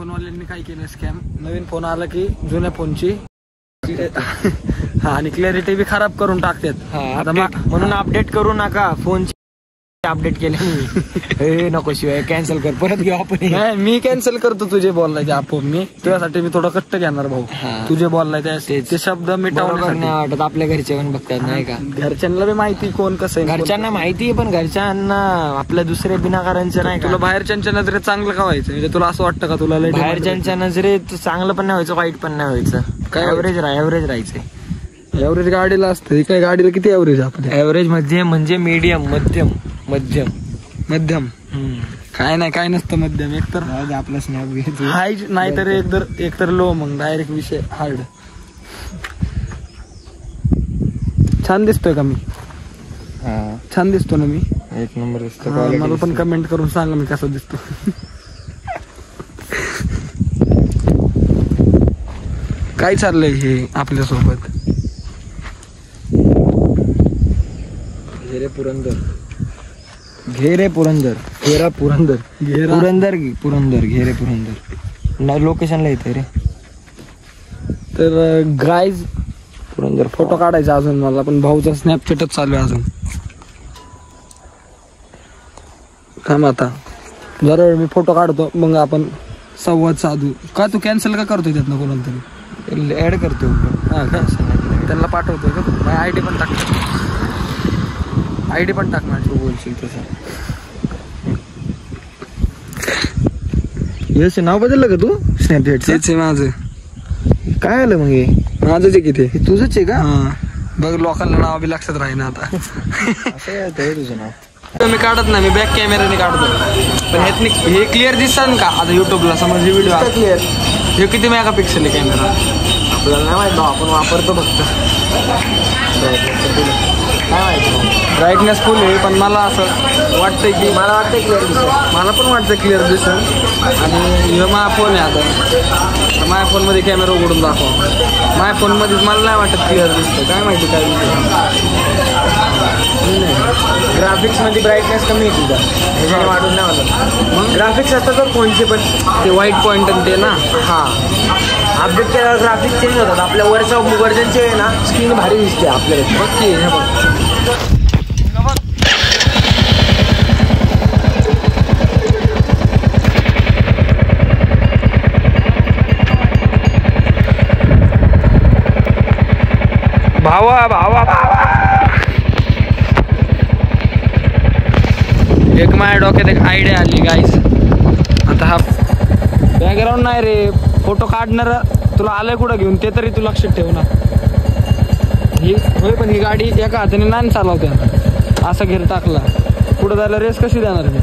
फोनवाल्यांनी काय केलं स्कॅम, नवीन फोन आला की जुन्या फोनची आणि क्लॅरिटी बी खराब करून टाकतात. आता म्हणून अपडेट करू नका फोनची. अपडेट केले नको शिवाय कॅन्सल कर, परत घेऊ आपण. नाही मी कॅन्सल करतो तुझे बोललाय आपोआप. मी तुझ्यासाठी मी थोडं कष्ट घेणार भाऊ. तुझे बोललाय ते शब्द मिटवण्यासाठी नाही वाटत. आपल्या घरचे पण बघतात नाही का, घरच्यांना बी माहिती कोण कसं आहे. घरच्यांना माहिती पण घरच्यांना आपल्या दुसऱ्या बिनाकारांचं नाही. तुला बाहेरच्यांच्या नजरेत चांगलं का व्हायचं, म्हणजे तुला असं वाटतं का तुला बाहेरच्यांच्या नजरेत चांगलं पण नाही व्हायचं, वाईट पण नाही व्हायचं, काय ऍव्हरेज राहायचंय. ऍव्हरेज गाडीला असतं, काय गाडीला किती ऍव्हरेज आपल्या? ऍव्हरेज मध्ये म्हणजे मीडियम, मध्यम. काय नाही, काय नसतं मध्यम. एकतर आपला स्नॅप हाय नाही तर एकतर लो, मग डायरेक्ट विषय हार्ड. छान दिसतोय का मी? छान दिसतो ना मी? एक नंबर दिसतो. मला पण कमेंट करून सांगा मी कसा दिसतो. काय चाललंय हे आपल्यासोबत? घेरे पुरंदर लोकेशनला येते रे. तर गाईज पुरंदर फोटो काढायचा अजून मला, पण भाऊचा स्नॅपचॅटच चालू आहे अजून. थांब आता जरा वेळ मी फोटो काढतो, मग आपण संवाद साधू. का तू कॅन्सल का करतोय त्यातनं कोणाला तरी? ऍड करतो. हा का, त्यांना पाठवतोय का? माझी आयडी पण टाकणार. तू बोलशील तसं. यश नाव बदललं का तू स्नॅपचॅट? तेच आहे माझं. काय आलं मग हे? माझंच आहे किती? तुझंच आहे का? हा बघ, लोकांना नाव बी लक्षात राहीना आता. असं येतं तुझं नाव? मी काढत नाही, मी बॅक कॅमेराने काढतो. पण हे क्लिअर दिसतात का आता युट्यूबला? समज हे व्हिडिओ क्लिअर. हे किती मेगापिक्सेल आहे कॅमेरा? आपल्याला नाही माहिती, आपण वापरतो फक्त. काय माहिती, ब्राईटनेस फुल आहे, पण मला असं वाटतंय की क्लिअर दिसतं. मला पण वाटतं क्लिअर दिसतं. आणि हे माझा फोन आहे आता, माझ्या फोनमध्ये कॅमेरा उघडून दाखवा. माझ्या फोनमध्ये मला नाही वाटत क्लिअर दिसतं. काय माहिती काय ग्राफिक्स मध्ये ब्राईटनेस कमी आहे तुझा, ह्याच्याने वाढून नाही वाटत. मग ग्राफिक्स असतं तर फोनचे पण ते व्हाईट पॉईंट आणि ते ना. हा अपडेट केल्यावर ग्राफिक्स चेंज होतात. आपल्या वरच्या व्हर्जनचे आहे ना, स्क्रीन भारी दिसते आपल्याला. ओके हे बघ. भावा एक माझ्या डोक्यात एक आयडिया आली गाईस. आता हा बॅकग्राऊंड नाही रे, फोटो काढणार तुला आलंय कुठं घेऊन ते तरी तू लक्षात ठेव ना. ही होय, पण ही गाडी एका हाताने नाही चालवते. असा घेर टाकला पुढे जायला रेस कशी देणार मी?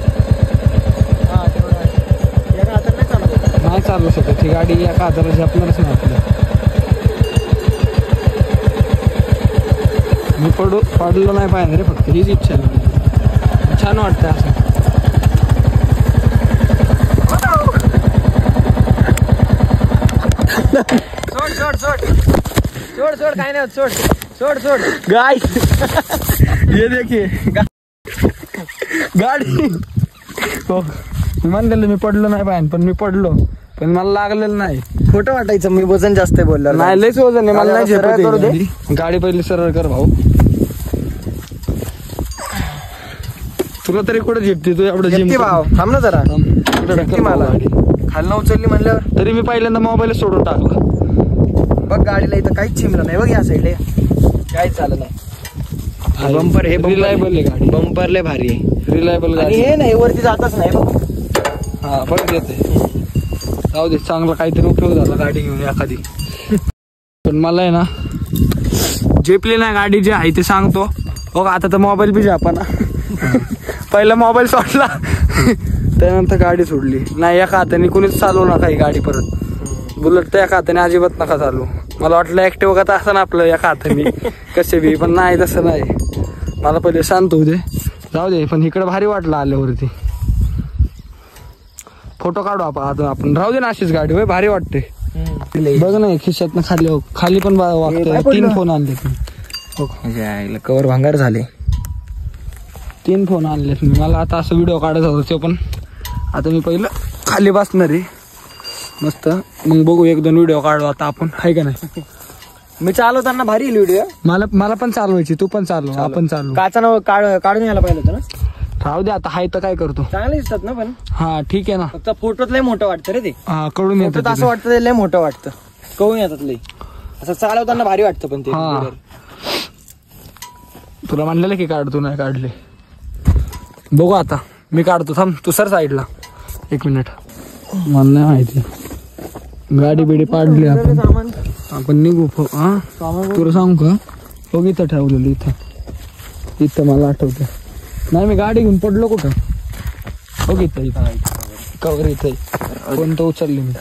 नाही चालू शकत ही गाडी, एका हाताला झेपणारच नाही आपल्याला. मी पडलो नाही पाहिजे रे, फक्त हीच इच्छा आहे. छान वाटतं असं. सोड काय नाही, सोड गाइस ये देखिए गाडी. हो म्हणलेलं मी पडलो नाही पाहिजे, पण मी पडलो, पण मला लागलेलं नाही. खोटं वाटायचं, मी वजन जास्त बोललो नाही. लयच वजन आहे, मला नाही झेपत. गाडी पहिली सरळ कर भाऊ. तुला तरी कुठे झेपते? तू एवढं झेपते भाऊ, थांब ना जरा. मला खालनं उचलली म्हणल्यावर तरी मी पहिल्यांदा मोबाईल सोडून टाकला. बघ गाडीला इथं काहीच चिमलं नाही बघ, या साईडला काहीच झालं नाही. बंपर हे रिलायबल आहे गाडी, बंपर लय भारी आहे, रिलायबल गाडी. हे नाही वरती जातच नाही बघ. हा परत येते. जाऊ दे, चांगला काहीतरी उपयोग झाला गाडी घेऊन एखादी. पण मला आहे ना झेपली नाही गाडी, जे आहे ते सांगतो बघ. आता तर मोबाईल बी झेपा ना. पहिला मोबाईल सोडला, त्यानंतर गाडी सोडली. नाही एका हाताने कुणीच चालवू नका ही गाडी परत. बुलेट तर एका हाताने अजिबात नका चालू. मला वाटलं ऍक्टिव्ह का असं ना आपलं एका हाताने कसे बी, पण नाही तसं नाही. मला पहिले शांत होऊ दे, जाऊ दे. पण इकडे भारी वाटलं आल्यावरती. फोटो काढू आपण, राहू दे ना अशीच गाडी. होय भारी वाटते. बघ ना खिशातनं खाली पण वागतोय. 3 फोन आणले कवर भांगार झाले. 3 फोन आणलेत मी. मला आता असं व्हिडिओ काढायचा होता तो, पण आता मी पहिलं खाली बसणार आहे. मस्त. मग बघू 1-2 व्हिडिओ काढू आता आपण, आहे का नाही? मी चालवताना भारी व्हिडिओ. मला पण चालवायची, तू पण चालव, आपण चालू. काचा काढून यायला पाहिलं होतं ना. राहू दे आता, हाय तर काय करतो. चांगले दिसतात ना पण. हा ठीक आहे ना. फक्त फोटोत लय मोठं वाटतं रे ते. हा कडून येतं फोटोत असं वाटतं ते लय मोठं वाटतं, कळून येतात लय. असं चालवताना भारी वाटतं पण ते. हा. तुला म्हणलेलं की काढ, तू नाही काढले. बघू आता मी काढतो, थांब तू सर साईडला 1 मिनिट. मला नाही माहिती, गाडी बिडी पाडली आपण निघू. हा तुला सांगू का, बघ इथं ठेवलेलं, इथं मला आठवतं. नाही मी गाडी घेऊन पडलो कुठं, बघ इथं कवर इथं कोणतं उचलली मी.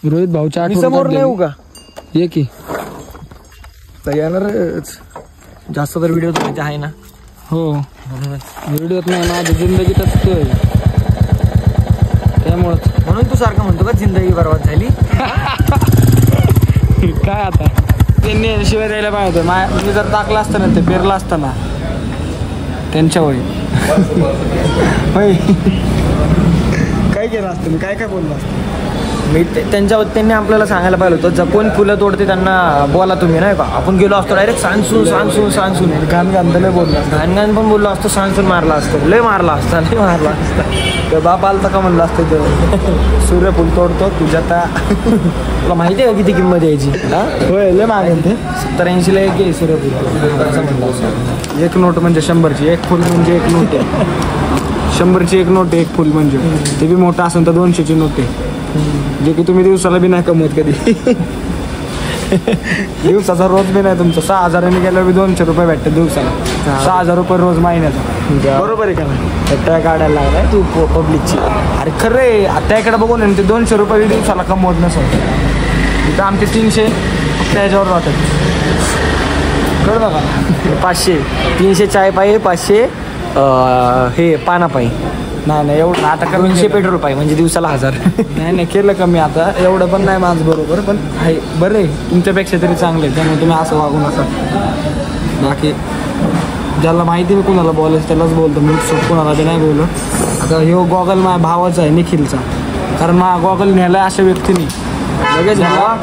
रोहित भाऊच्या समोर नाही का ये की येणार. जास्त तर व्हिडिओ तुमचे आहे ना. हो व्हिडिओत नाही, माझ्या जिंदगीतच त्यामुळं. म्हणून तू सारखं म्हणतो का जिंदगी बरबाद झाली. काय आता त्यांनी शिवाय द्यायला पाहिजे होतं. मी जर टाकलं असतं ना, ते पेरलं असतं ना त्यांच्या वय. काय केलं असतं मी, काय बोललो असतं मी. त्यांनी आपल्याला सांगायला पाहिलं होतं, कोण फुलं तोडते त्यांना बोला तुम्ही, नाही का. आपण गेलो असतो डायरेक्ट सांसून गाण लय बोललो. घाण पण बोललो असतो, सांसून मारला असतो, लय मारला असता. तर बाप आलता का म्हणलं असतं ते सूर्यफूल तोडतो तुझ्या. तुला माहिती आहे का किती किंमत यायची. होय लय मागेल ते. 70-80 एक आहे सूर्यफूल. असं म्हणलं असतं. 1 नोट म्हणजे 100ची, 1 फुल म्हणजे 1 नोट आहे. 100ची 1 नोट आहे, 1 फुल म्हणजे. ते बी मोठं असेल तर 200ची नोट आहे, जे की तुम्ही दिवसाला बी नाही कमवत कधी. दिवसाचा रोज बी नाही तुमचा. 6,000 गेल्यावर बी 200 रुपये भेटतात दिवसाला. 6,000 रुपये रोज महिन्याचा. बरोबर आहे का नाही. त्या काढायला लागलाय तू पब्लिकची. अरे खरं आहे, आता इकडे बघून ते 200 रुपये दिवसाला कमवत नसत. इथं आमचे 300 त्याच्यावर राहतात, कळलं का. 500 300 चाय पाहिजे, 500 हे पाना पाहिजे. नाही एवढं आता 200 पेट्रोल पाहिजे, म्हणजे दिवसाला 1000. नाही केलं कमी आता, एवढं पण नाही माझं बरोबर, पण आहे बरं आहे. तुमच्यापेक्षा तरी चांगलं आहे, त्यामुळे तुम्ही असं वागू नका. बाकी ज्याला माहिती मी कुणाला बोलायचं त्यालाच बोलतो मी, कुणाला ते नाही बोललो. आता ह्यो गॉगल माझ्या भावाचा आहे, निखिलचा. कारण माझा गॉगल न्यायला अशा व्यक्तीने लगेच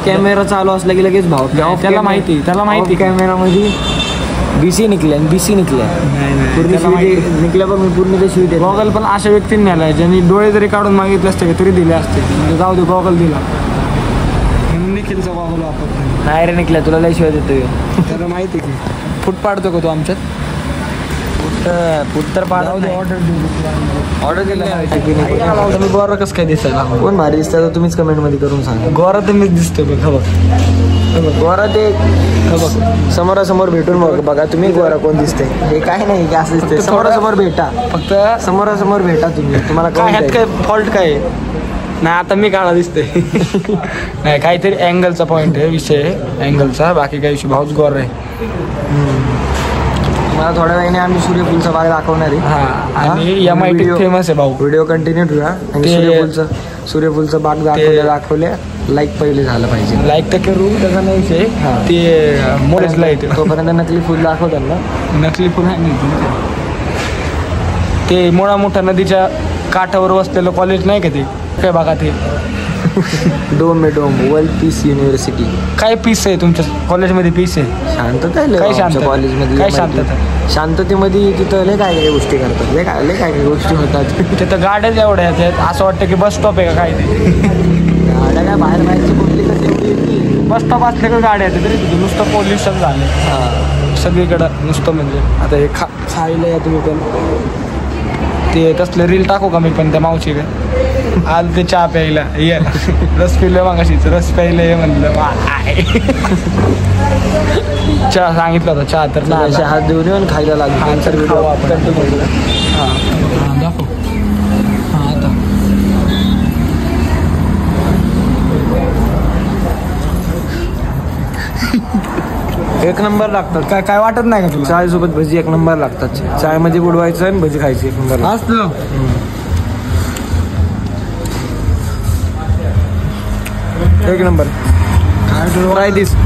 कॅमेरा चालू असला की लगेच भाव. त्याला माहिती कॅमेरामध्ये BC निघल्या निघल्या बघ. मी पूर्ण ते शिवी. गॉगल पण अशा व्यक्तीने न्यायला, ज्यांनी डोळे जरी काढून मागितले असते तरी दिले असते. म्हणजे जाऊ दे गॉगल दिला म्हणून निखिलचा गॉगल वापरतो. नाही रे निघल्या, तुला लय शिवाय देतो. त्याला माहिती की फूट पाडतो का तू आमच्यात. फूट तर पाडा. ऑर्डर केलं तुम्ही गोरा कसं काय दिसायला. कोण भारी दिसतं तुम्हीच कमेंट मध्ये करून सांगा. गोरा तर मीच दिसतोय बघ. गोरा ते बघ, समोरासमोर भेटून बघा तुम्ही गोरा कोण दिसते. हे काय नाही की असं दिसतंय. समोरासमोर भेटा, फक्त समोरासमोर भेटा तुम्ही. तुम्हाला काय ह्यात काय फॉल्ट काय आहे. नाही आता मी काळा दिसतोय. नाही काहीतरी अँगलचा पॉईंट आहे, विषय आहे अँगलचा. बाकी काही विषय. भाऊच गोरा आहे. मला थोड्या वेळाने आम्ही सूर्यफूलचा बाग दाखवणार आहे. हा आणि MIT फेमस आहे भाऊ. व्हिडिओ कंटिन्यू ठेवा. सूर्यफूलचं बाग दाखवले. लाईक पहिले झालं पाहिजे. लाईक तर करू, त्याचा नाही विषय. ते मोरेसला येते तोपर्यंत नकली फुल दाखवतात ना. नकली फुल आहे ते मोठा मोठ्या नदीच्या काठावर वसलेलं कॉलेज नाही का ते, काय बघा ते. Dome world peace university. काय पीस आहे तुमच्या कॉलेजमध्ये. पीस आहे, शांतता आहे. काय शांतता कॉलेजमध्ये काय शांतता. शांततेमध्ये तिथं लय काय गोष्टी करतात. लय काय गोष्टी होतात. तिथं गाड्याच एवढ्या आहेत, असं वाटतं की बस स्टॉप आहे का काय ते. गाड्या काय बाहेर बाहेरची कुठली तर तेवढी. बस स्टॉप असले का गाड्या आहेत तरी तिथे नुसतं पोल्युशन झालं सगळीकडं. नुसतं म्हणजे आता हे खायला या तुम्ही पण. ते तसले रील टाकू का मी पण त्या मावशी का. आज ते चहा प्यायला ये, रस पिलं मागाशीच, रस प्यायला ये म्हणलं. चहा सांगितलं होता, चहा तर हात देऊन येऊन खायला लागला. दाखव. हां आता एक नंबर लागतात. काय काय वाटत नाही का तुला? चाय सोबत भजी एक नंबर लागतात. चाय मध्ये बुडवायचं आणि भजी खायची एक नंबर. असं एक नंबर.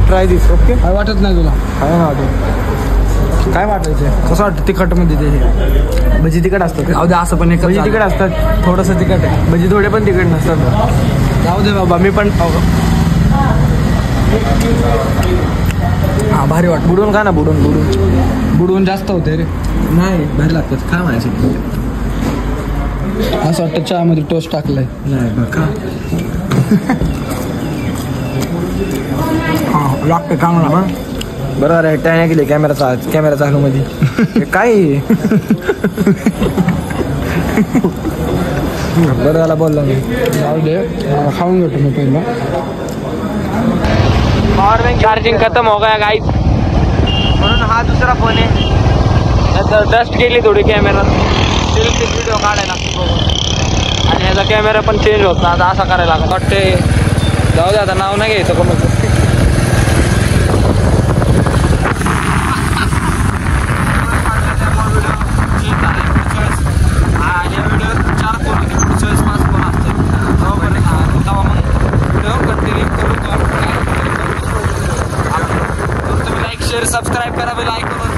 ट्राय दिस ओके. काय वाटत नाही तुला? काय ना वाटत. काय वाटायचं? कसं वाटतं तिखट मध्ये ते? भजी तिखट असतात. जाऊ दे, असं पण एक भजी तिखट असतात. थोडंसं तिखट आहे. भजी थोडे पण तिखट नसतात. जाऊ दे बाबा, मी पण हा भारी वाटत. बुडून खा ना. बुडवून जास्त होते रे. नाही भारी लागतात. खा माझ्यासाठी. असं वाटतं चहामध्ये टोस्ट टाकलाय. नाही बघा. हा लागतं चांगला. मग बरोबर आहे. टाय नाही केली कॅमेरा चालू मध्ये. काय बरं झाला बोलला मी. जाऊ दे, खाऊन घेतो मी पहिला. पावर बँक चार्जिंग खत्म हो गया गाइस, म्हणून हा दुसरा फोन आहे. त्यात डस्ट गेली थोडी कॅमेरा. सेल्फी व्हिडिओ काढायला लागतो बघून. आणि ह्याचा कॅमेरा पण चेंज होत ना. आता असा करायला लागला वाटते. जाऊ दे, आता नाव नाही घ्यायचं कोणाचं. सबस्क्राईब करा, लाईक करून